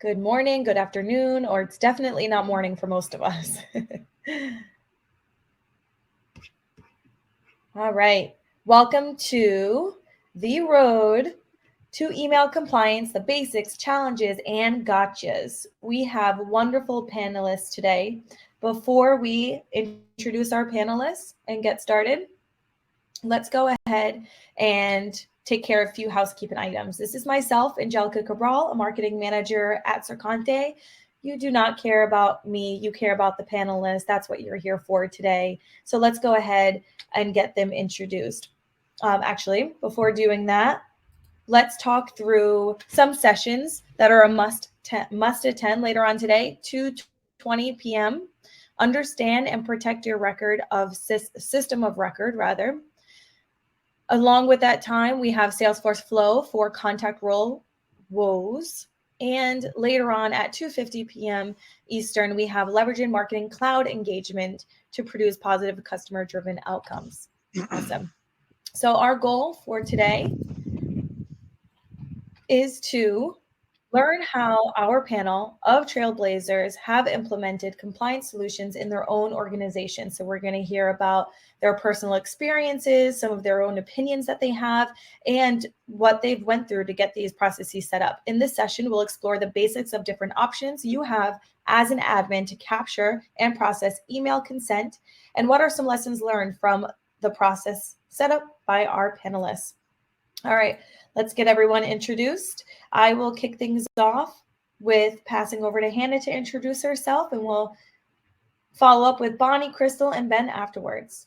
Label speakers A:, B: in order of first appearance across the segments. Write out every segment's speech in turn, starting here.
A: good morning, good afternoon, or it's definitely not morning for most of us. All right. Welcome to The Road to Email Compliance, the Basics, Challenges, and Gotchas. We have wonderful panelists today. Before we introduce our panelists and get started, let's go ahead and take care of a few housekeeping items. This is myself, Angelica Cabral, a marketing manager at Sercante. You do not care about me, you care about the panelists. That's what you're here for today. So let's go ahead and get them introduced. Actually, before doing that, let's talk through some sessions that are a must attend later on today, 2:20 p.m. Understand and protect your record of system of record, rather. Along with that time, we have Salesforce Flow for contact role woes. And later on at 2:50 p.m. Eastern, we have Leveraging Marketing Cloud Engagement to produce positive customer-driven outcomes. Awesome. So our goal for today is to learn how our panel of trailblazers have implemented compliance solutions in their own organization. So we're going to hear about their personal experiences, some of their own opinions that they have, and what they've went through to get these processes set up. In this session, we'll explore the basics of different options you have as an admin to capture and process email consent, and what are some lessons learned from the process set up by our panelists. All right, let's get everyone introduced. I will kick things off with passing over to Hannah to introduce herself, and we'll follow up with Bonnie, Krystle, and Ben afterwards.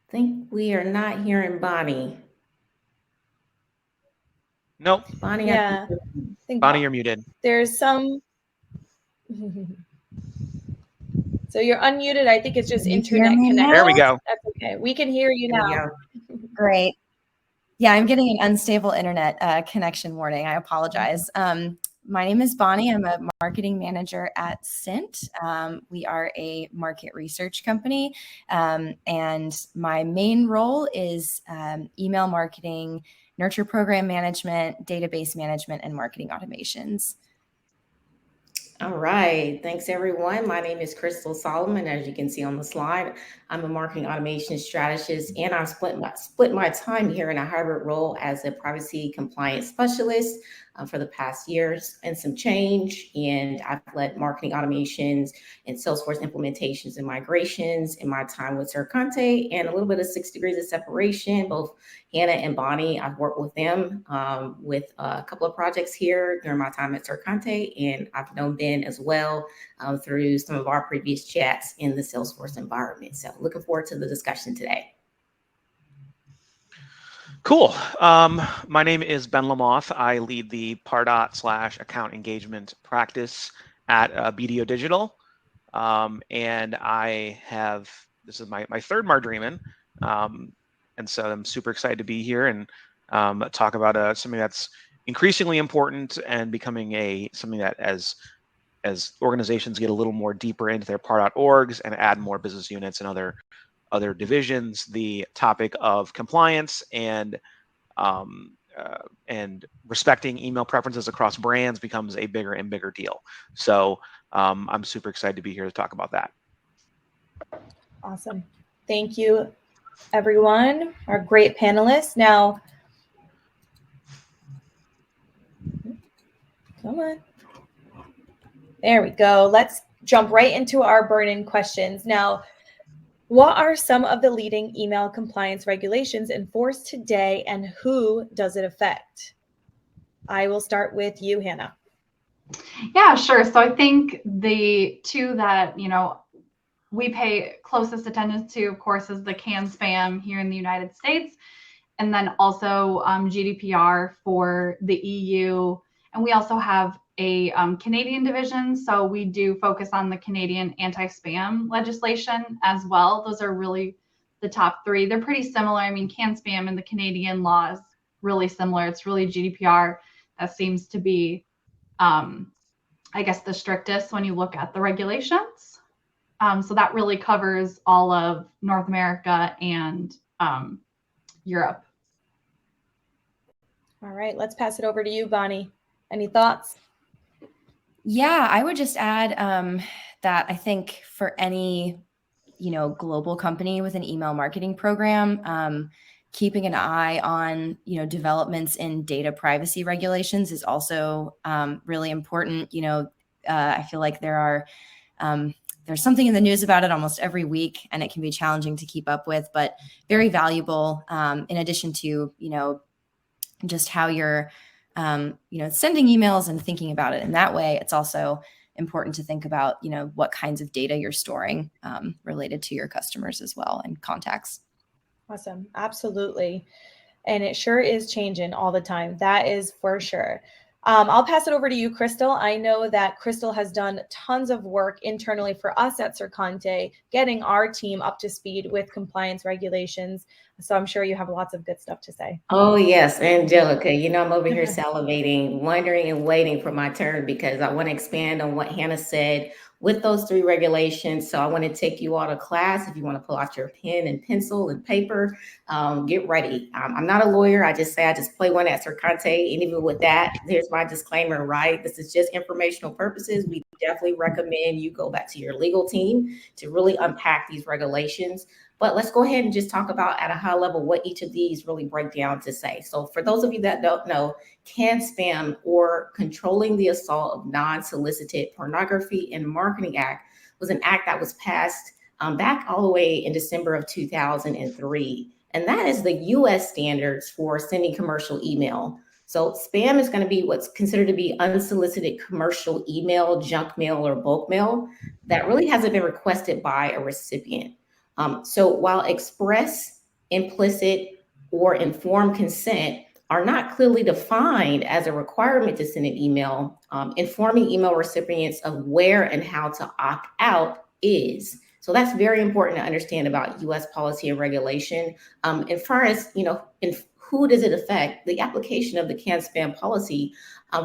B: I think we are not hearing Bonnie.
C: Nope.
B: Bonnie,
A: yeah.
C: Bonnie, you're muted.
A: There's some. So you're unmuted. I think it's just internet connection.
C: There we go.
A: That's okay. We can hear you now.
D: Great. Yeah, I'm getting an unstable internet connection warning. I apologize. My name is Bonnie. I'm a marketing manager at Cint. We are a market research company, and my main role is email marketing, nurture program management, database management, and marketing automations.
B: All right. Thanks, everyone. My name is Krystle Solomon. As you can see on the slide, I'm a marketing automation strategist, and I've split my time here in a hybrid role as a privacy compliance specialist for the past years and some change. And I've led marketing automations and Salesforce implementations and migrations in my time with Sercante, and a little bit of 6 degrees of separation. Both Hannah and Bonnie, I've worked with them with a couple of projects here during my time at Sercante, and I've known Ben as well through some of our previous chats in the Salesforce environment. So looking forward to the discussion today.
C: Cool. My name is Ben LaMothe. I lead the Pardot/account engagement practice at BDO Digital. And this is my third Mardreamin. And so I'm super excited to be here and talk about something that's increasingly important and becoming something that as organizations get a little more deeper into their Pardot.orgs and add more business units and other divisions, the topic of compliance and respecting email preferences across brands becomes a bigger and bigger deal. So I'm super excited to be here to talk about that.
A: Awesome. Thank you, everyone, our great panelists. Now, come on. There we go. Let's jump right into our burning questions. Now, What are some of the leading email compliance regulations enforced today, and who does it affect? I will start with you, Hannah.
E: Yeah, sure. So I think the two that, we pay closest attention to, of course, is the CAN-SPAM here in the United States, and then also GDPR for the EU. And we also have a Canadian division. So we do focus on the Canadian anti-spam legislation as well. Those are really the top three. They're pretty similar. I mean, CAN-SPAM and the Canadian law is really similar. It's really GDPR that seems to be, I guess, the strictest when you look at the regulations. So that really covers all of North America and Europe.
A: All right, let's pass it over to you, Bonnie. Any thoughts?
D: Yeah, I would just add that I think for any, global company with an email marketing program, keeping an eye on, developments in data privacy regulations is also really important. I feel like there's something in the news about it almost every week, and it can be challenging to keep up with, but very valuable in addition to, just how you're, sending emails and thinking about it in that way. It's also important to think about, what kinds of data you're storing related to your customers as well and contacts.
A: Awesome. Absolutely. And it sure is changing all the time. That is for sure. I'll pass it over to you, Krystle. I know that Krystle has done tons of work internally for us at Sercante, getting our team up to speed with compliance regulations. So I'm sure you have lots of good stuff to say.
B: Oh, yes, Angelica, I'm over here salivating, wondering and waiting for my turn because I want to expand on what Hannah said with those three regulations. So I want to take you all to class. If you want to pull out your pen and pencil and paper, get ready. I'm not a lawyer. I just play one at Sercante. And even with that, there's my disclaimer, right? This is just informational purposes. We definitely recommend you go back to your legal team to really unpack these regulations. But let's go ahead and just talk about at a high level what each of these really break down to say. So for those of you that don't know, CAN-SPAM, or Controlling the Assault of Non-Solicited Pornography and Marketing Act, was an act that was passed back all the way in December of 2003. And that is the US standards for sending commercial email. So spam is going to be what's considered to be unsolicited commercial email, junk mail, or bulk mail that really hasn't been requested by a recipient. So while express, implicit, or informed consent are not clearly defined as a requirement to send an email, informing email recipients of where and how to opt out is. So that's very important to understand about US policy and regulation. As far as, who does it affect? The application of the CAN-SPAM policy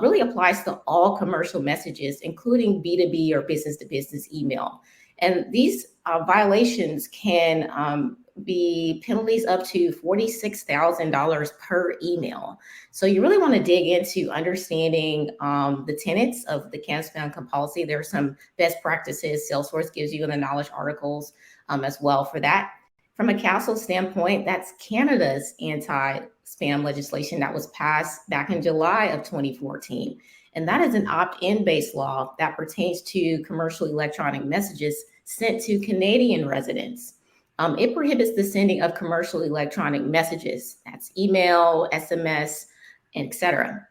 B: really applies to all commercial messages, including B2B or business-to-business email. And these violations can be penalties up to $46,000 per email. So you really want to dig into understanding the tenets of the CAN-SPAM policy. There are some best practices. Salesforce gives you in the knowledge articles as well for that. From a CASL standpoint, that's Canada's anti-spam legislation that was passed back in July of 2014. And that is an opt-in based law that pertains to commercial electronic messages sent to Canadian residents. It prohibits the sending of commercial electronic messages. That's email, SMS, etc.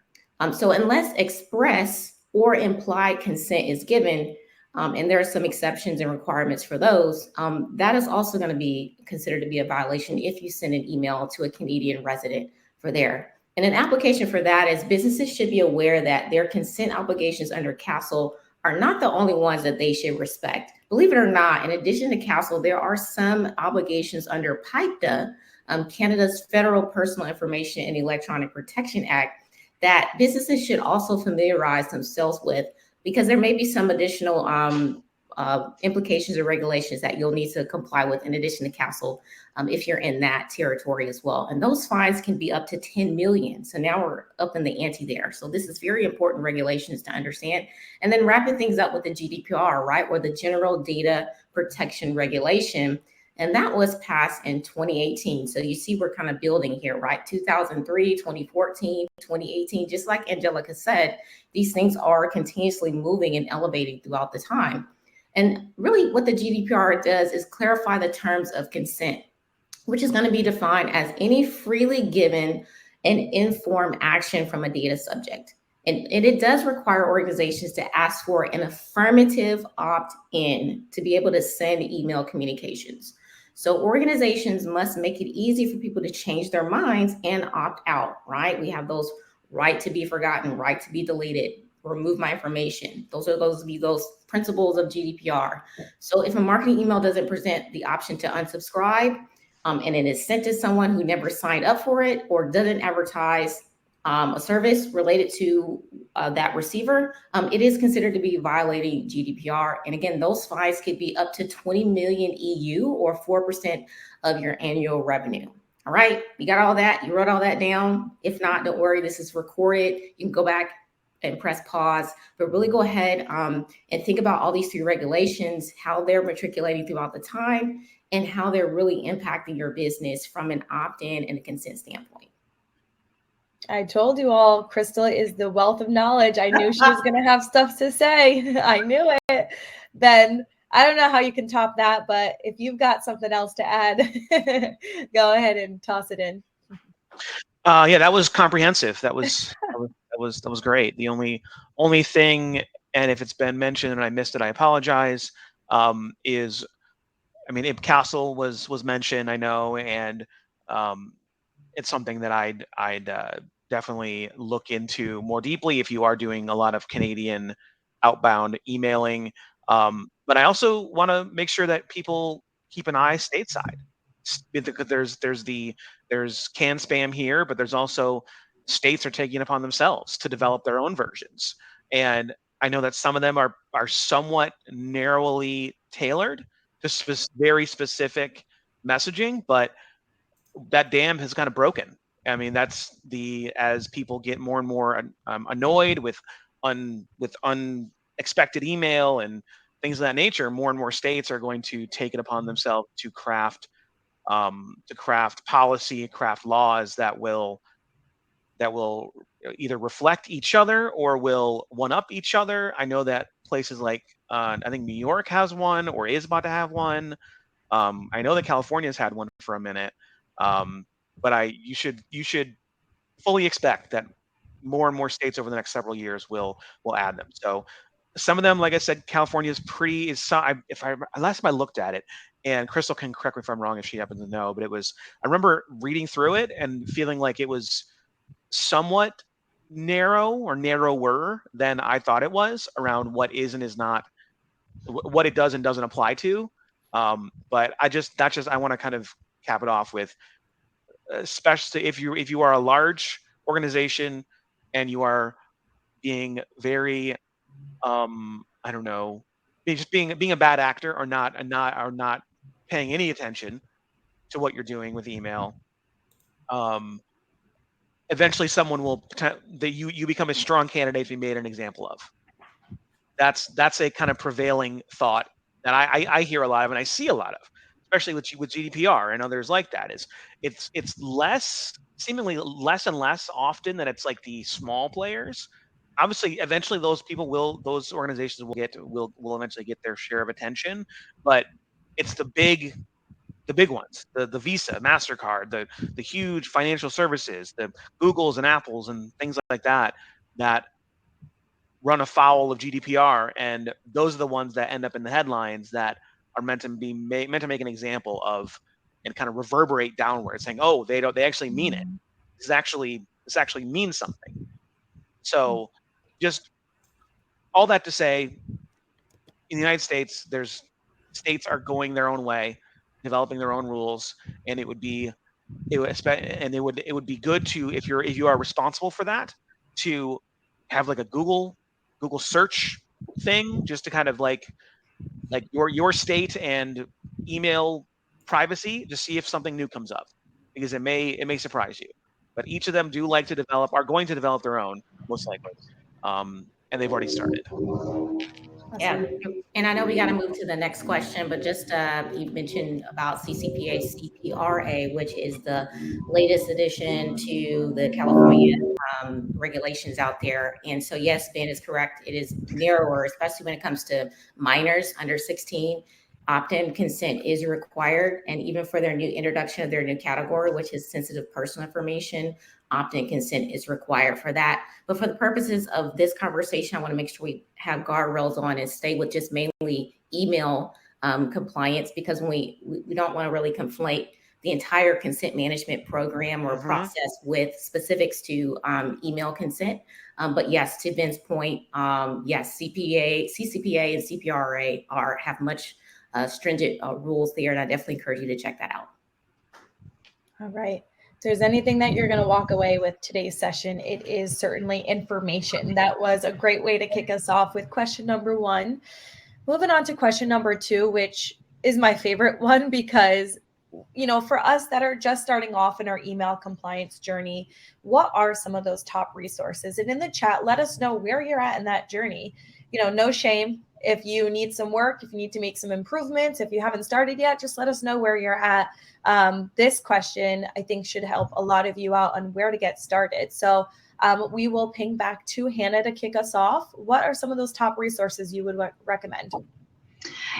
B: So unless express or implied consent is given, and there are some exceptions and requirements for those, that is also going to be considered to be a violation if you send an email to a Canadian resident for there. And an application for that is businesses should be aware that their consent obligations under CASL are not the only ones that they should respect. Believe it or not, in addition to CASL, there are some obligations under PIPEDA, Canada's Federal Personal Information and Electronic Protection Act, that businesses should also familiarize themselves with, because there may be some additional implications or regulations that you'll need to comply with in addition to CASL if you're in that territory as well. And those fines can be up to 10 million. So now we're up in the ante there. So this is very important regulations to understand. And then wrapping things up with the GDPR, right, or the General Data Protection Regulation. And that was passed in 2018. So you see, we're kind of building here, right? 2003, 2014, 2018, just like Angelica said, these things are continuously moving and elevating throughout the time. And really what the GDPR does is clarify the terms of consent, which is going to be defined as any freely given and informed action from a data subject. And it does require organizations to ask for an affirmative opt-in to be able to send email communications. So organizations must make it easy for people to change their minds and opt out, right? We have those right to be forgotten, right to be deleted, remove my information. Those principles of GDPR. So if a marketing email doesn't present the option to unsubscribe, and it is sent to someone who never signed up for it or doesn't advertise a service related to that receiver, it is considered to be violating GDPR. And again, those fines could be up to 20 million EU or 4% of your annual revenue. All right, you got all that? You wrote all that down? If not, don't worry, this is recorded. You can go back and press pause, but really go ahead and think about all these 3 regulations, how they're matriculating throughout the time, and how they're really impacting your business from an opt-in and a consent standpoint.
A: I told you all, Krystle is the wealth of knowledge. I knew she was going to have stuff to say. I knew it. Then I don't know how you can top that, but if you've got something else to add, go ahead and toss it in.
C: Yeah, that was comprehensive. That was great. The only thing, and if it's been mentioned and I missed it, I apologize. Is, I mean, Castle was mentioned, I know, and it's something that I'd definitely look into more deeply if you are doing a lot of Canadian outbound emailing. But I also want to make sure that people keep an eye stateside. Because there's can spam here, but there's also states are taking it upon themselves to develop their own versions. And I know that some of them are somewhat narrowly tailored to very specific messaging, but that dam has kind of broken. I mean, that's as people get more and more annoyed with unexpected email and things of that nature, more and more states are going to take it upon themselves to craft policy, craft laws that will either reflect each other or will one up each other. I know that places like I think New York has one or is about to have one. I know that California's had one for a minute, but you should fully expect that more and more states over the next several years will add them. So some of them, like I said, California's last time I looked at it, and Krystle can correct me if I'm wrong if she happens to know, but I remember reading through it and feeling like it was somewhat narrow or narrower than I thought it was around what is and is not, what it does and doesn't apply to. But I want to kind of cap it off with, especially if you are a large organization and you are being very I don't know, just being a bad actor or not paying any attention to what you're doing with email. Eventually someone will that you become a strong candidate to be made an example of. That's a kind of prevailing thought that I hear a lot of and I see a lot of, especially with GDPR and others like that. It's seemingly less and less often that it's like the small players. Obviously, eventually those organizations will eventually get their share of attention, but it's the big ones, the Visa, MasterCard, the huge financial services, the Googles and Apples and things like that run afoul of GDPR, and those are the ones that end up in the headlines that are meant to make an example of and kind of reverberate downward, saying, "Oh, they actually mean it. This actually means something." So, just all that to say, in the United States, states are going their own way, developing their own rules, and it would be good to, if you are responsible for that, to have like a Google search thing, just to kind of like your state and email privacy, to see if something new comes up, because it may surprise you. But each of them are going to develop their own, most likely, and they've already started.
B: Yeah, and I know we got to move to the next question, but just you mentioned about CCPA, CPRA, which is the latest addition to the California regulations out there. And so, yes, Ben is correct. It is narrower, especially when it comes to minors under 16. Opt-in consent is required, and even for their new introduction of their new category, which is sensitive personal information, opt-in consent is required for that. But for the purposes of this conversation, I want to make sure we have guardrails on and stay with just mainly email compliance, because when we don't want to really conflate the entire consent management program or process with specifics to email consent. But yes, to Ben's point, yes, CCPA and CPRA have much stringent rules there, and I definitely encourage you to check that out.
A: All right. If there's anything that you're going to walk away with today's session, it is certainly information. That was a great way to kick us off with question number 1. Moving on to question number 2, which is my favorite one, because for us that are just starting off in our email compliance journey, what are some of those top resources? And in the chat, let us know where you're at in that journey. No shame. If you need some work, if you need to make some improvements, if you haven't started yet, just let us know where you're at. This question, I think, should help a lot of you out on where to get started. So we will ping back to Hannah to kick us off. What are some of those top resources you would recommend?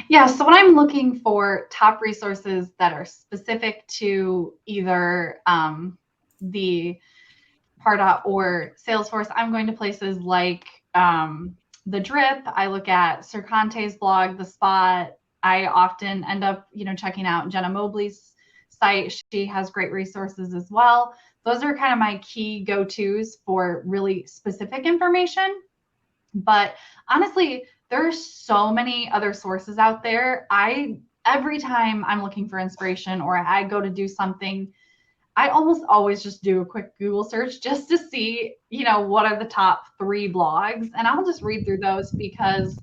E: Yeah, so when I'm looking for top resources that are specific to either the Pardot or Salesforce, I'm going to places like the Drip. I look at Sir Conte's blog, The Spot. I often end up, checking out Jenna Mobley's site. She has great resources as well. Those are kind of my key go-tos for really specific information. But honestly, there are so many other sources out there. Every time I'm looking for inspiration or I go to do something, I almost always just do a quick Google search just to see, what are the top 3 blogs. And I'll just read through those because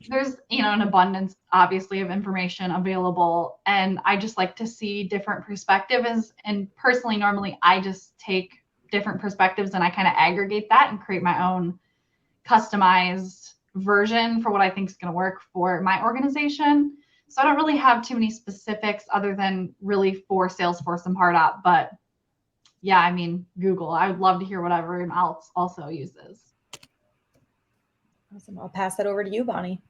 E: there's, an abundance, obviously, of information available. And I just like to see different perspectives. And personally, normally, I just take different perspectives and I kind of aggregate that and create my own customized version for what I think is going to work for my organization. So I don't really have too many specifics other than really for Salesforce and Pardot. But yeah, Google. I would love to hear what everyone else also uses.
A: Awesome. I'll pass that over to you, Bonnie.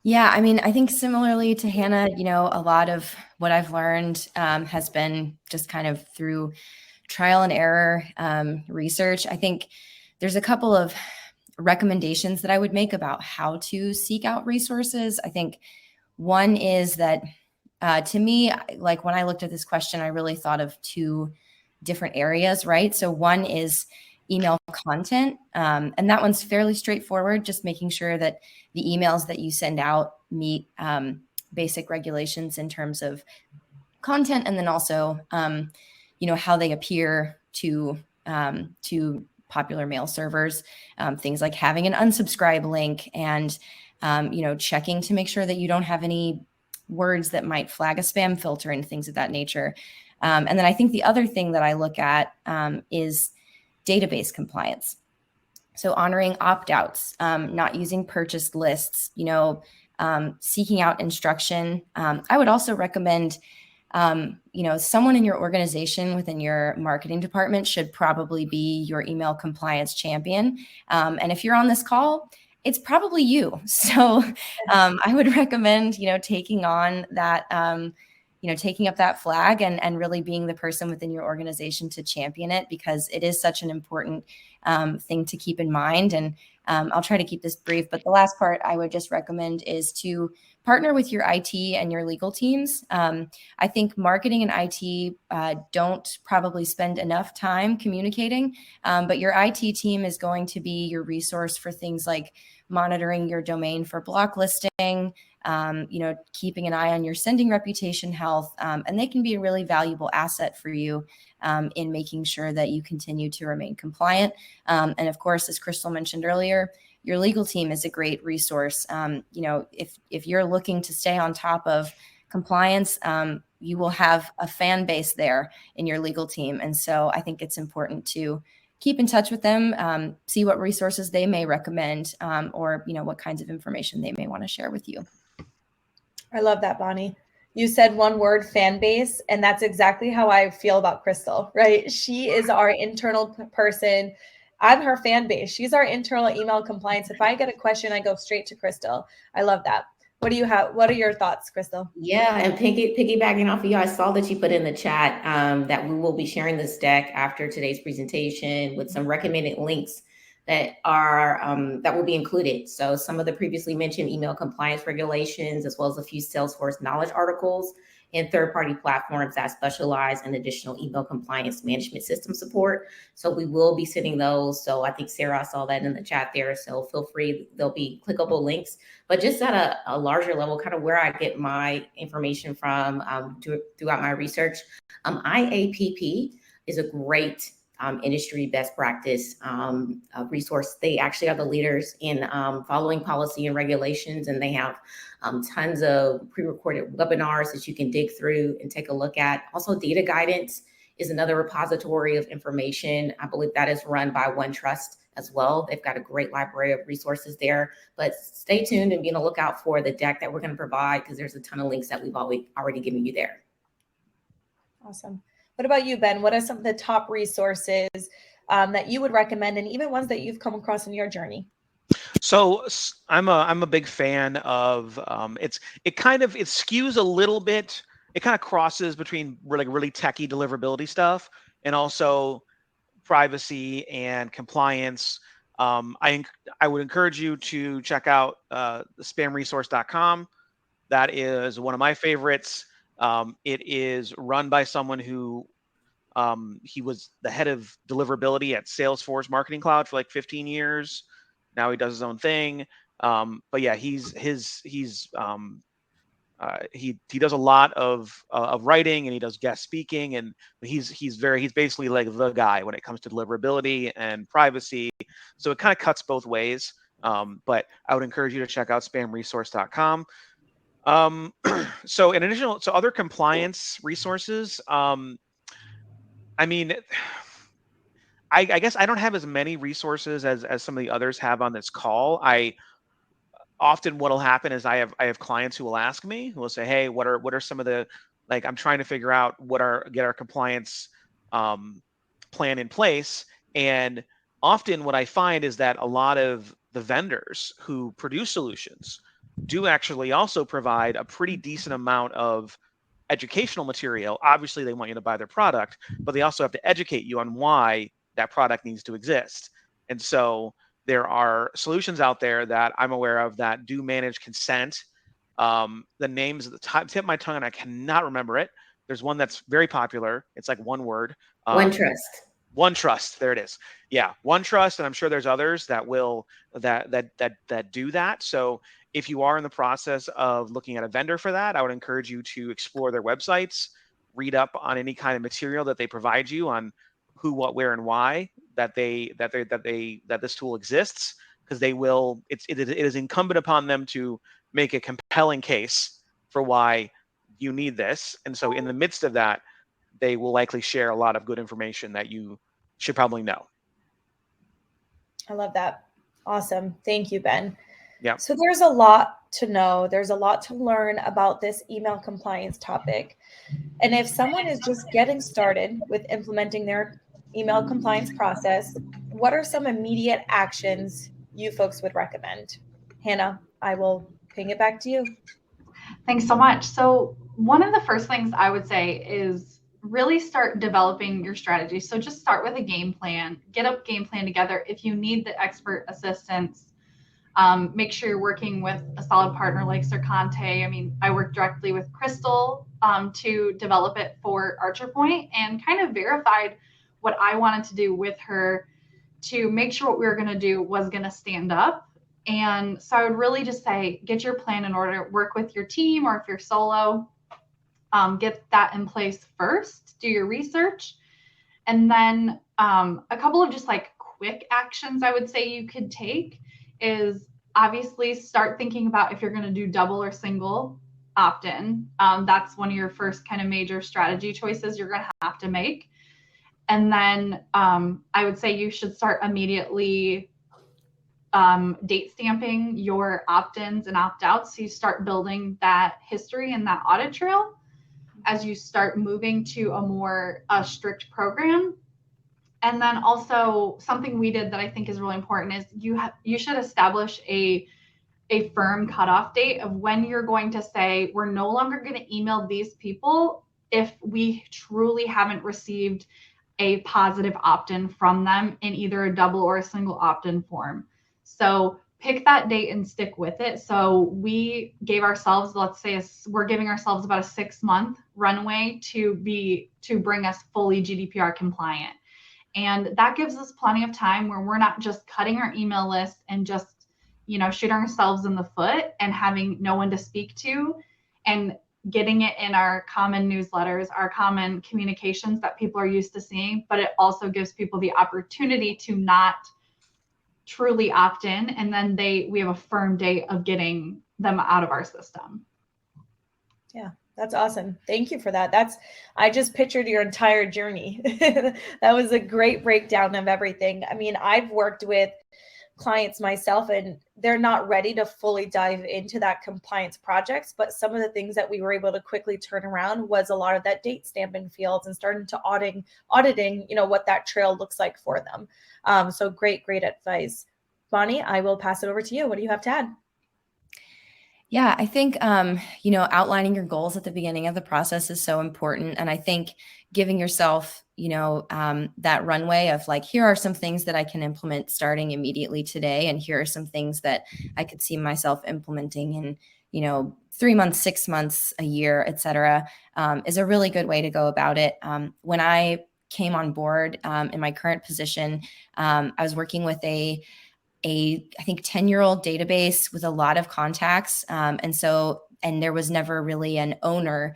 D: Yeah, I think similarly to Hannah, a lot of what I've learned has been just kind of through trial and error research. I think there's a couple of recommendations that I would make about how to seek out resources. I think one is that to me, like when I looked at this question, I really thought of 2 different areas, right? So one is email content. And that one's fairly straightforward, just making sure that the emails that you send out meet basic regulations in terms of content, and then also, how they appear to popular mail servers, things like having an unsubscribe link and, checking to make sure that you don't have any words that might flag a spam filter and things of that nature. And then I think the other thing that I look at is database compliance. So honoring opt-outs, not using purchased lists, seeking out instruction. I would also recommend, someone in your organization within your marketing department should probably be your email compliance champion. And if you're on this call, it's probably you. So I would recommend, taking on that, taking up that flag and really being the person within your organization to champion it, because it is such an important thing to keep in mind. And I'll try to keep this brief, but the last part I would just recommend is to partner with your IT and your legal teams. I think marketing and IT don't probably spend enough time communicating, but your IT team is going to be your resource for things like monitoring your domain for block listing, keeping an eye on your sending reputation health, and they can be a really valuable asset for you in making sure that you continue to remain compliant. And of course, as Krystle mentioned earlier, your legal team is a great resource. If you're looking to stay on top of compliance, you will have a fan base there in your legal team. And so I think it's important to keep in touch with them, see what resources they may recommend, or what kinds of information they may want to share with you.
A: I love that, Bonnie. You said one word, fan base, and that's exactly how I feel about Krystle, right? She is our internal person. I'm her fan base. She's our internal email compliance. If I get a question, I go straight to Krystle. I love that. What do you have? What are your thoughts, Krystle?
B: Yeah, and piggybacking off of you, I saw that you put in the chat that we will be sharing this deck after today's presentation with some recommended links that are that will be included. So some of the previously mentioned email compliance regulations, as well as a few Salesforce knowledge articles and third-party platforms that specialize in additional email compliance management system support. So we will be sending those. So I think Sarah saw that in the chat there. So feel free, there'll be clickable links. But just at a larger level, kind of where I get my information from throughout my research, IAPP is a great industry best practice resource. They actually are the leaders in following policy and regulations, and they have tons of pre-recorded webinars that you can dig through and take a look at. Also, data guidance is another repository of information. I believe that is run by OneTrust as well. They've got a great library of resources there, but stay tuned and be on the lookout for the deck that we're going to provide, because there's a ton of links that we've already given you there.
A: Awesome. What about you, Ben? What are some of the top resources that you would recommend, and even ones that you've come across in your journey?
C: So I'm a big fan of it skews a little bit. It kind of crosses between really techie deliverability stuff and also privacy and compliance. I would encourage you to check out spamresource.com. That is one of my favorites. It is run by someone who he was the head of deliverability at Salesforce Marketing Cloud for like 15 years. Now he does his own thing. But yeah, he does a lot of writing, and he does guest speaking, and he's basically like the guy when it comes to deliverability and privacy. So it kind of cuts both ways. But I would encourage you to check out spamresource.com. So other compliance resources. I mean, I guess I don't have as many resources as some of the others have on this call. Often what'll happen is I have clients who will ask me, who will say, hey, what are some of the, like, I'm trying to figure out get our compliance plan in place. And often what I find is that a lot of the vendors who produce solutions do actually also provide a pretty decent amount of educational material. Obviously, they want you to buy their product, but they also have to educate you on why that product needs to exist. And so there are solutions out there that I'm aware of that do manage consent. The names at the tip of my tongue, and I cannot remember it. There's one that's very popular. It's like one word. OneTrust. There it is. Yeah, OneTrust, and I'm sure there's others that will that do that. So if you are in the process of looking at a vendor for that, I would encourage you to explore their websites, read up on any kind of material that they provide you on who, what, where, and why that this tool exists, because they will. It is incumbent upon them to make a compelling case for why you need this, and so in the midst of that, they will likely share a lot of good information that you should probably know.
A: I love that. Awesome. Thank you, Ben.
C: Yeah.
A: So there's a lot to know. There's a lot to learn about this email compliance topic. And if someone is just getting started with implementing their email compliance process, what are some immediate actions you folks would recommend? Hannah, I will ping it back to you.
E: Thanks so much. So one of the first things I would say is really start developing your strategy. So just start with a game plan, get a game plan together. If you need the expert assistance, make sure you're working with a solid partner like Sercante. I mean, I work directly with Krystle to develop it for Archer Point, and kind of verified what I wanted to do with her to make sure what we were going to do was going to stand up. And so I would really just say, get your plan in order, work with your team, or if you're solo, get that in place first, do your research. And then a couple of just like quick actions I would say you could take is obviously start thinking about if you're going to do double or single opt-in. That's one of your first kind of major strategy choices you're going to have to make. And then I would say you should start immediately date stamping your opt-ins and opt-outs. So you start building that history and that audit trail as you start moving to a more strict program. And then also something we did that I think is really important is you should establish a firm cutoff date of when you're going to say, we're no longer going to email these people if we truly haven't received a positive opt-in from them in either a double or a single opt-in form. So pick that date and stick with it. So we gave ourselves, let's say we're giving ourselves about a 6-month runway to bring us fully GDPR compliant. And that gives us plenty of time where we're not just cutting our email list and just, shooting ourselves in the foot and having no one to speak to and getting it in our common newsletters, our common communications that people are used to seeing, but it also gives people the opportunity to not truly opt in. And then we have a firm date of getting them out of our system.
A: Yeah. That's awesome. Thank you for that. I just pictured your entire journey. That was a great breakdown of everything. I mean, I've worked with clients myself and they're not ready to fully dive into that compliance projects, but some of the things that we were able to quickly turn around was a lot of that date stamping fields and starting to auditing, what that trail looks like for them. So great advice. Bonnie, I will pass it over to you. What do you have to add?
D: Yeah, I think, outlining your goals at the beginning of the process is so important. And I think giving yourself, that runway of like, here are some things that I can implement starting immediately today. And here are some things that I could see myself implementing in, 3 months, 6 months, a year, et cetera, is a really good way to go about it. When I came on board in my current position, I was working with I think 10-year-old database with a lot of contacts. And there was never really an owner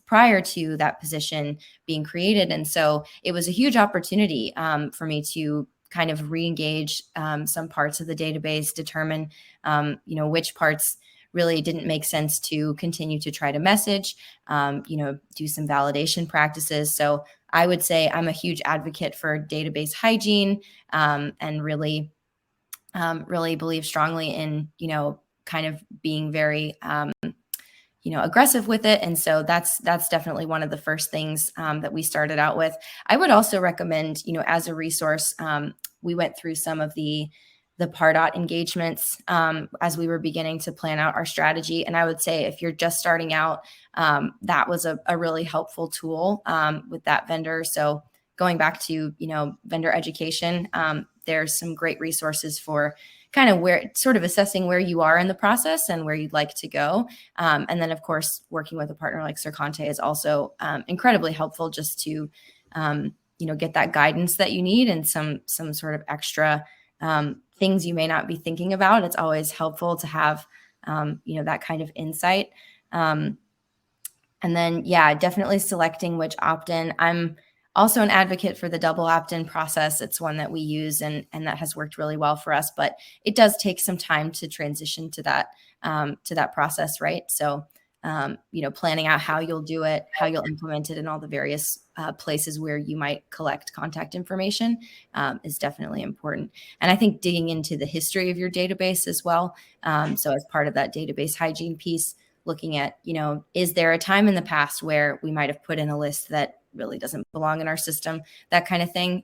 D: prior to that position being created. And so it was a huge opportunity for me to kind of re-engage some parts of the database, determine, which parts really didn't make sense to continue to try to message, do some validation practices. So I would say I'm a huge advocate for database hygiene and really believe strongly in, kind of being very, aggressive with it. And so that's definitely one of the first things that we started out with. I would also recommend, as a resource, we went through some of the Pardot engagements as we were beginning to plan out our strategy. And I would say if you're just starting out, that was a really helpful tool with that vendor. So going back to, vendor education, there's some great resources for kind of sort of assessing where you are in the process and where you'd like to go. And then, of course, working with a partner like Sercante is also incredibly helpful just to, get that guidance that you need and some sort of extra things you may not be thinking about. It's always helpful to have, that kind of insight. And then, definitely selecting which opt-in. I'm also an advocate for the double opt-in process. It's one that we use and that has worked really well for us, but it does take some time to transition to that process, right? So, planning out how you'll do it, how you'll implement it in all the various places where you might collect contact information is definitely important. And I think digging into the history of your database as well. So as part of that database hygiene piece, looking at, is there a time in the past where we might have put in a list that really doesn't belong in our system, that kind of thing,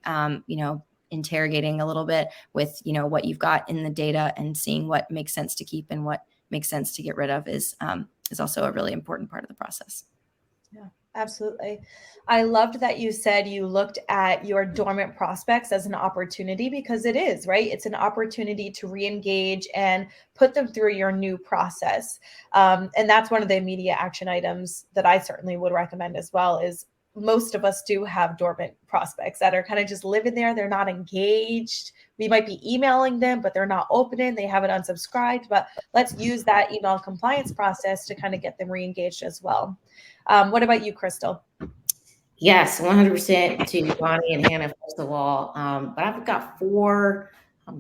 D: interrogating a little bit with, what you've got in the data and seeing what makes sense to keep and what makes sense to get rid of is also a really important part of the process.
A: Yeah, absolutely. I loved that you said you looked at your dormant prospects as an opportunity, because it is, right? It's an opportunity to re-engage and put them through your new process. And that's one of the immediate action items that I certainly would recommend as well. Is most of us do have dormant prospects that are kind of just living there. They're not engaged. We might be emailing them, but they're not opening. They haven't unsubscribed. But let's use that email compliance process to kind of get them re-engaged as well. What about you, Krystle?
B: Yes, 100% to Bonnie and Hannah, first of all. But I've got 4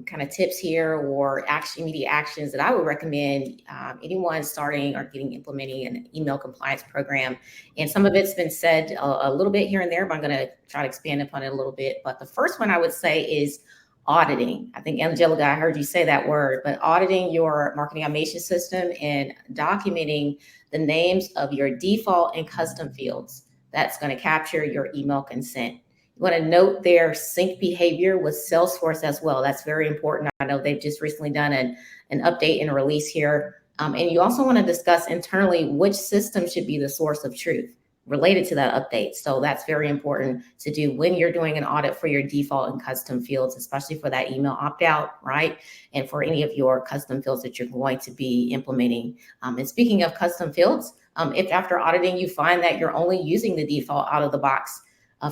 B: kind of tips here or immediate actions that I would recommend anyone starting or implementing an email compliance program. And some of it's been said a little bit here and there, but I'm going to try to expand upon it a little bit. But the first one I would say is auditing. I think, Angelica, I heard you say that word, but auditing your marketing automation system and documenting the names of your default and custom fields. That's going to capture your email consent. You want to note their sync behavior with Salesforce as well. That's very important. I know they've just recently done an update and a release here. And you also want to discuss internally which system should be the source of truth related to that update. So that's very important to do when you're doing an audit for your default and custom fields, especially for that email opt-out, right? And for any of your custom fields that you're going to be implementing. And speaking of custom fields, if after auditing you find that you're only using the default out of the box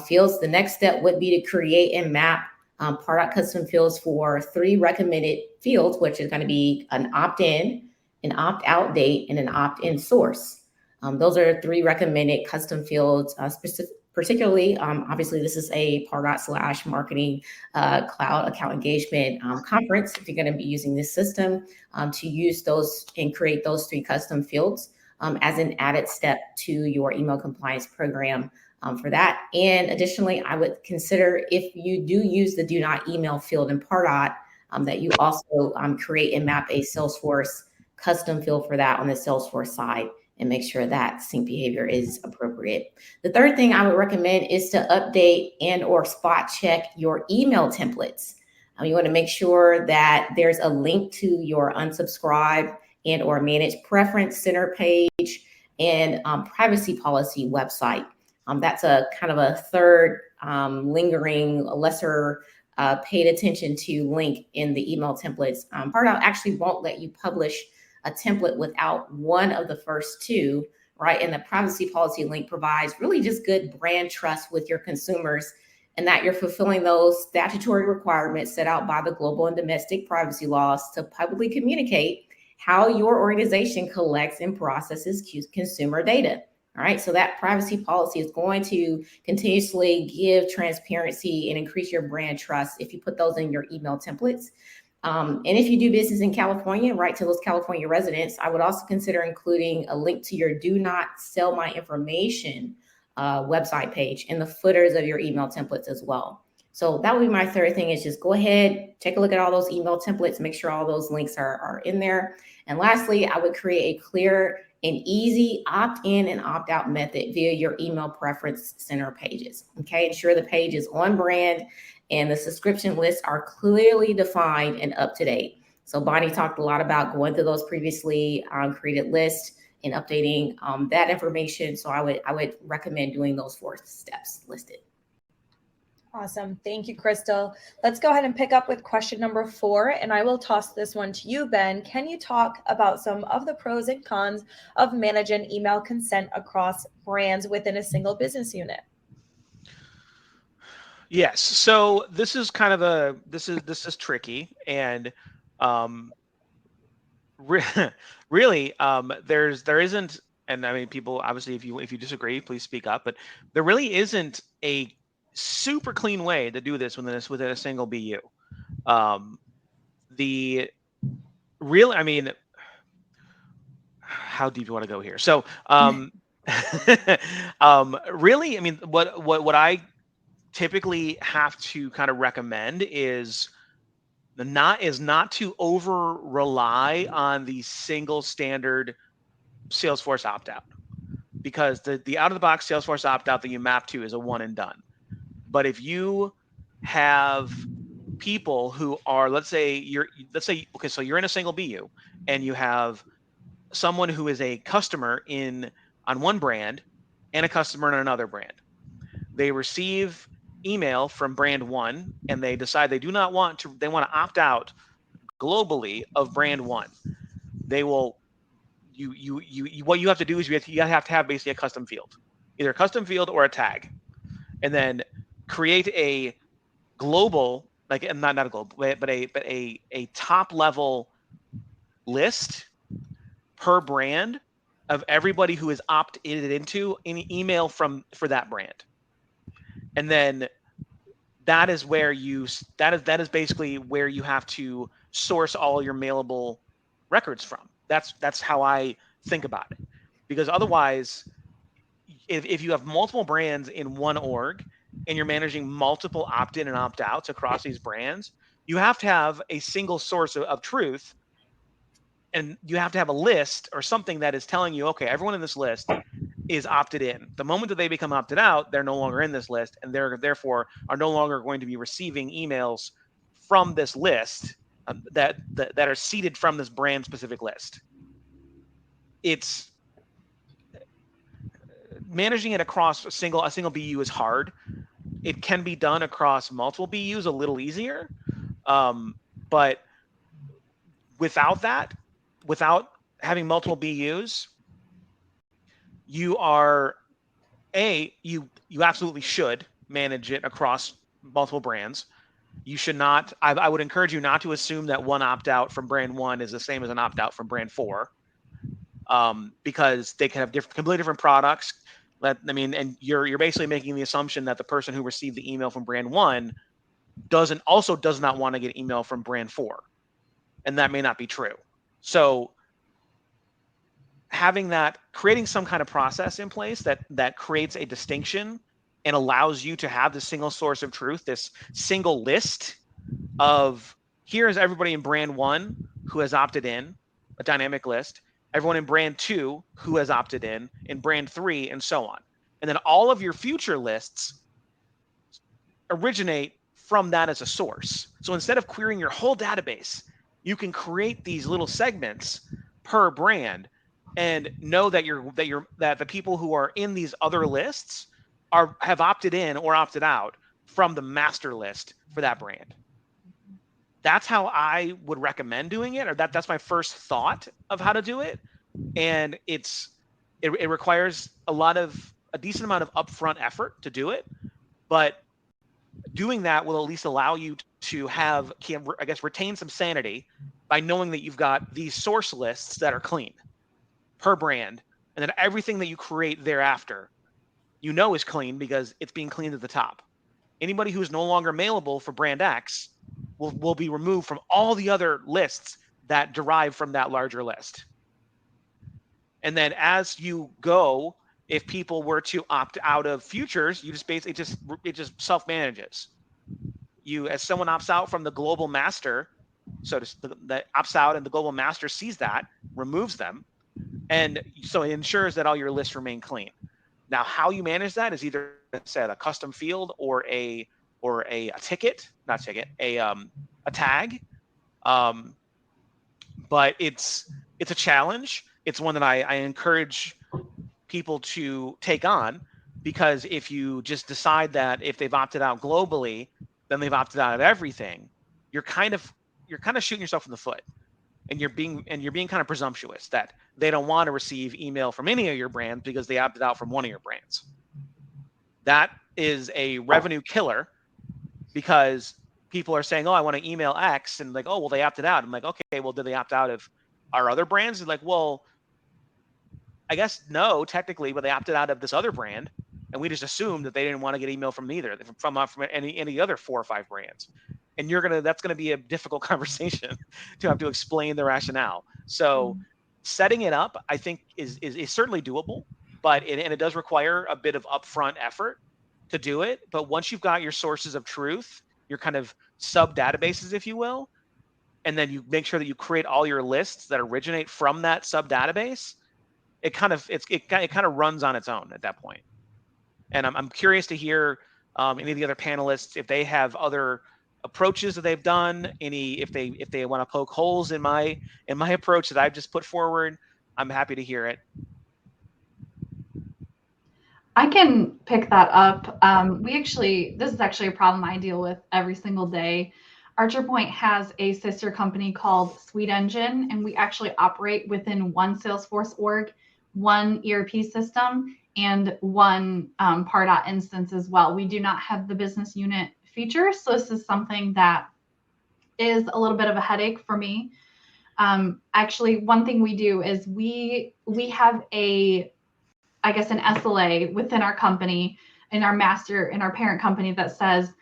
B: fields, the next step would be to create and map Pardot custom fields for 3 recommended fields, which is going to be an opt-in, an opt-out date, and an opt-in source. Those are 3 recommended custom fields, particularly, obviously, this is a Pardot / marketing cloud account engagement conference. If you're going to be using this system, to use those and create those 3 custom fields as an added step to your email compliance program for that. And additionally, I would consider if you do use the do not email field in Pardot, that you also create and map a Salesforce custom field for that on the Salesforce side, and make sure that sync behavior is appropriate. The third thing I would recommend is to update and or spot check your email templates. You want to make sure that there's a link to your unsubscribe and or manage preference center page and privacy policy website. That's a kind of a third lingering, lesser paid attention to link in the email templates. Pardot actually won't let you publish a template without one of the first 2, right? And the privacy policy link provides really just good brand trust with your consumers, and that you're fulfilling those statutory requirements set out by the global and domestic privacy laws to publicly communicate how your organization collects and processes consumer data. All right, so that privacy policy is going to continuously give transparency and increase your brand trust if you put those in your email templates. And if you do business in California, right, to those California residents, I would also consider including a link to your do not sell my information website page in the footers of your email templates as well. So that would be my third thing, is just go ahead, take a look at all those email templates, make sure all those links are in there. And lastly, I would create a clear and easy opt-in and opt-out method via your email preference center pages. Okay, ensure the page is on brand and the subscription lists are clearly defined and up to date. So Bonnie talked a lot about going through those previously created lists and updating that information. So I would recommend doing those 4 steps listed.
A: Awesome. Thank you, Krystle. Let's go ahead and pick up with question number 4, and I will toss this one to you, Ben. Can you talk about some of the pros and cons of managing email consent across brands within a single business unit?
C: Yes. So this is kind of this is tricky, and really there isn't, and I mean, people obviously, if you disagree, please speak up, but there really isn't a super clean way to do this within a single BU. The real, I mean, how deep do you want to go here? So, really, I mean, what I typically have to kind of recommend is not to over rely on the single standard Salesforce opt-out, because the out of the box Salesforce opt-out that you map to is a one and done. But if you have people who are, let's say, okay, so you're in a single BU and you have someone who is a customer on one brand and a customer on another brand. They receive email from brand 1 and they decide they want to opt out globally of brand 1. They will, what you have to do is you have to have basically a custom field, either a custom field or a tag, and then create a global, like not a global, but a top level list per brand of everybody who is opted into any email for that brand. And then that is basically where you have to source all your mailable records from. That's how I think about it, because otherwise, if you have multiple brands in one org and you're managing multiple opt-in and opt-outs across these brands, you have to have a single source of truth, and you have to have a list or something that is telling you, okay, everyone in this list is opted in. The moment that they become opted out, they're no longer in this list, and they're therefore are no longer going to be receiving emails from this list that are seeded from this brand specific list. It's managing it across a single BU is hard. It can be done across multiple BUs a little easier, but without having multiple BUs, you absolutely should manage it across multiple brands. You should not. I would encourage you not to assume that one opt-out from brand 1 is the same as an opt-out from brand 4, because they can have completely different products. And you're basically making the assumption that the person who received the email from brand 1 does not want to get email from brand 4, and that may not be true. So creating some kind of process in place that creates a distinction and allows you to have the single source of truth, this single list of, here's everybody in brand 1 who has opted in, a dynamic list, everyone in brand 2 who has opted in brand 3, and so on. And then all of your future lists originate from that as a source. So instead of querying your whole database, you can create these little segments per brand and know that the people who are in these other lists have opted in or opted out from the master list for that brand. That's how I would recommend doing it, or that's my first thought of how to do it. And it requires a decent amount of upfront effort to do it, but doing that will at least allow you to retain some sanity by knowing that you've got these source lists that are clean per brand, and then everything that you create thereafter, is clean because it's being cleaned at the top. Anybody who is no longer mailable for brand X will be removed from all the other lists that derive from that larger list. And then as you go, if people were to opt out of futures, you just basically it just self-manages. As someone opts out from the global master, that opts out and the global master sees that, removes them, and so it ensures that all your lists remain clean. Now, how you manage that is either set a custom field or a ticket, not ticket, a tag. But it's a challenge. It's one that I encourage people to take on, because if you just decide that if they've opted out globally, then they've opted out of everything, you're kind of shooting yourself in the foot, and you're being kind of presumptuous that they don't want to receive email from any of your brands because they opted out from one of your brands. That is a revenue killer, because people are saying, oh, I want to email X, and like, oh, well, they opted out. I'm like, okay, well, did they opt out of our other brands? And like, well, I guess no, technically, but they opted out of this other brand, and we just assumed that they didn't want to get email from either, from any other 4 or 5 brands. And that's gonna be a difficult conversation to have to explain the rationale. So setting it up, I think, is certainly doable, but it does require a bit of upfront effort to do it. But once you've got your sources of truth, your kind of sub databases, if you will, and then you make sure that you create all your lists that originate from that sub database, it kind of runs on its own at that point. And I'm curious to hear any of the other panelists, if they have other approaches that they've done, if they want to poke holes in my approach that I've just put forward. I'm happy to hear it.
E: I can pick that up. This is actually a problem I deal with every single day. Archer Point has a sister company called Sweet Engine, and we actually operate within one Salesforce org, one ERP system, and one Pardot instance as well. We do not have the business unit features, so this is something that is a little bit of a headache for me. Actually, one thing we do is we have an SLA within our company, in our parent company, that says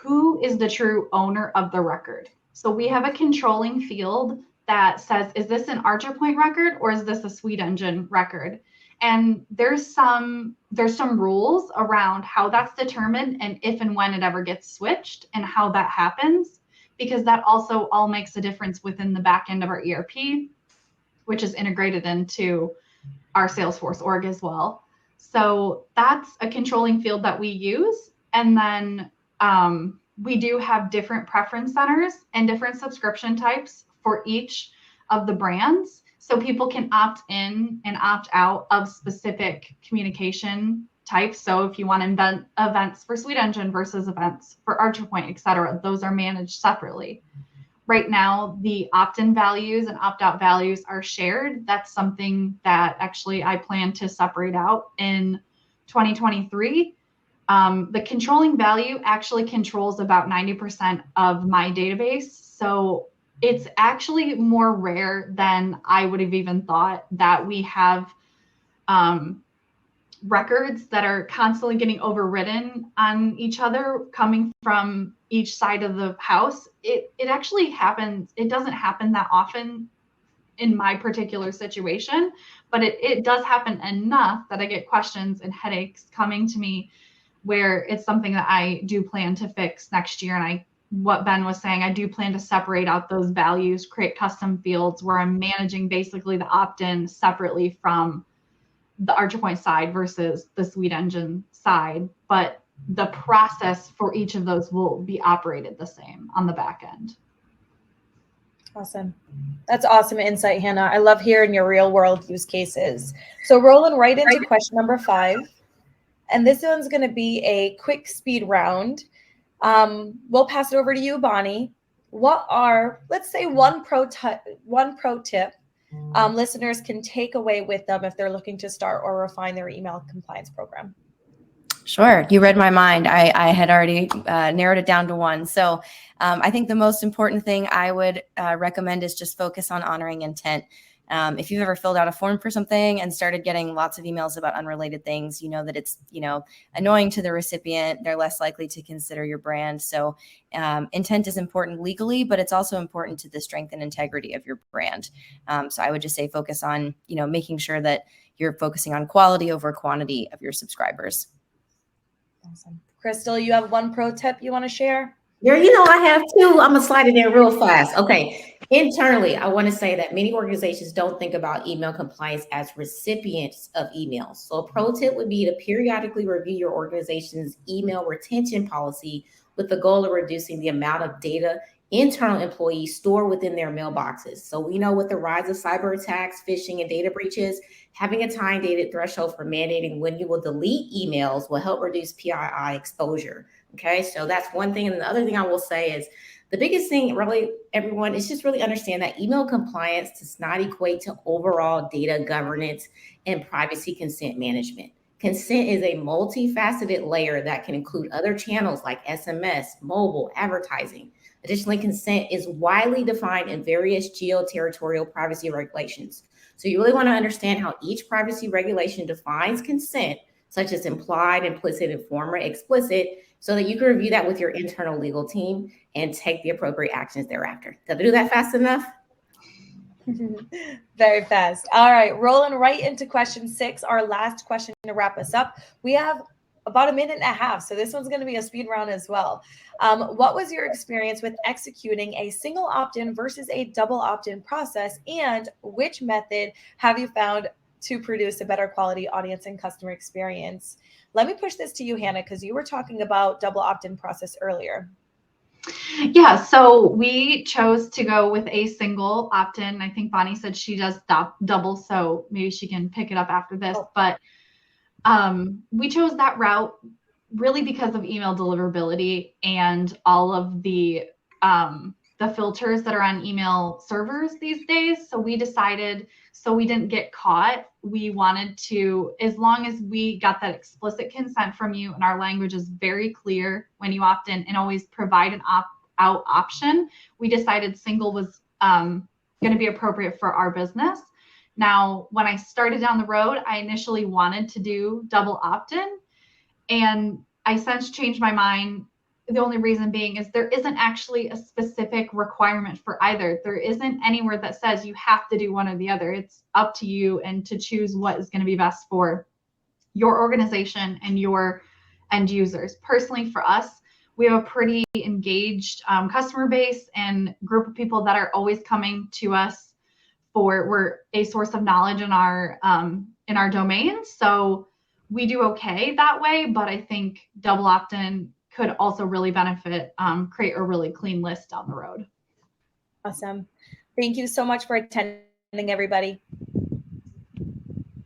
E: who is the true owner of the record. So we have a controlling field that says, is this an Archer Point record or is this a Sweet Engine record? And there's some rules around how that's determined and if and when it ever gets switched and how that happens, because that also all makes a difference within the back end of our ERP, which is integrated into our Salesforce org as well. So that's a controlling field that we use. And then we do have different preference centers and different subscription types for each of the brands. So people can opt in and opt out of specific communication types. So if you want events for Sweet Engine versus events for Archer Point, et cetera, those are managed separately. Right now, the opt-in values and opt-out values are shared. That's something that actually I plan to separate out in 2023. The controlling value actually controls about 90% of my database. So it's actually more rare than I would have even thought that we have records that are constantly getting overridden on each other coming from each side of the house. It actually happens. It doesn't happen that often in my particular situation, but it does happen enough that I get questions and headaches coming to me where it's something that I do plan to fix next year. And what Ben was saying, I do plan to separate out those values, create custom fields where I'm managing basically the opt-in separately from the Archer Point side versus the Sweet Engine side, but the process for each of those will be operated the same on the back end.
A: Awesome. That's awesome insight, Hannah. I love hearing your real world use cases. So rolling right into question number 5. And this one's going to be a quick speed round. We'll pass it over to you, Bonnie. What are, let's say, one pro tip listeners can take away with them if they're looking to start or refine their email compliance program?
D: Sure. You read my mind. I had already narrowed it down to one. So I think the most important thing I would recommend is just focus on honoring intent. If you've ever filled out a form for something and started getting lots of emails about unrelated things, you know that it's, annoying to the recipient. They're less likely to consider your brand. So intent is important legally, but it's also important to the strength and integrity of your brand. So I would just say focus on, making sure that you're focusing on quality over quantity of your subscribers.
A: Awesome. Krystle, you have one pro tip you want to share?
B: Yeah, I have two. I'm going to slide it in real fast. Okay. Internally, I want to say that many organizations don't think about email compliance as recipients of emails. So a pro tip would be to periodically review your organization's email retention policy with the goal of reducing the amount of data internal employees store within their mailboxes. So we know with the rise of cyber attacks, phishing, and data breaches, having a time-dated threshold for mandating when you will delete emails will help reduce PII exposure. Okay, so that's one thing. And the other thing I will say is the biggest thing, really, everyone, is just really understand that email compliance does not equate to overall data governance and privacy consent management. Consent is a multifaceted layer that can include other channels like SMS, mobile, advertising. Additionally, consent is widely defined in various geo-territorial privacy regulations. So you really want to understand how each privacy regulation defines consent, such as implied, implicit, informed, or explicit, so that you can review that with your internal legal team and take the appropriate actions thereafter. Did I do that fast enough?
A: Very fast. All right, rolling right into question 6, our last question to wrap us up. We have about a minute and a half, so this one's going to be a speed round as well. What was your experience with executing a single opt-in versus a double opt-in process, and which method have you found to produce a better quality audience and customer experience? Let me push this to you, Hannah, because you were talking about double opt-in process earlier.
E: Yeah, so we chose to go with a single opt-in. I think Bonnie said she does double, so maybe she can pick it up after this. But we chose that route really because of email deliverability and all of the filters that are on email servers these days. So we decided, so we didn't get caught, we wanted to, as long as we got that explicit consent from you and our language is very clear when you opt in and always provide an opt-out option, we decided single was going to be appropriate for our business. Now, when I started down the road, I initially wanted to do double opt-in, and I since changed my mind The only reason being is there isn't actually a specific requirement for either. There isn't anywhere that says you have to do one or the other. It's up to you and to choose what is going to be best for your organization and your end users. Personally, for us, we have a pretty engaged customer base and group of people that are always coming to us we're a source of knowledge in our domain. So we do okay that way, but I think double opt-in could also really benefit, create a really clean list down the road.
A: Awesome. Thank you so much for attending, everybody.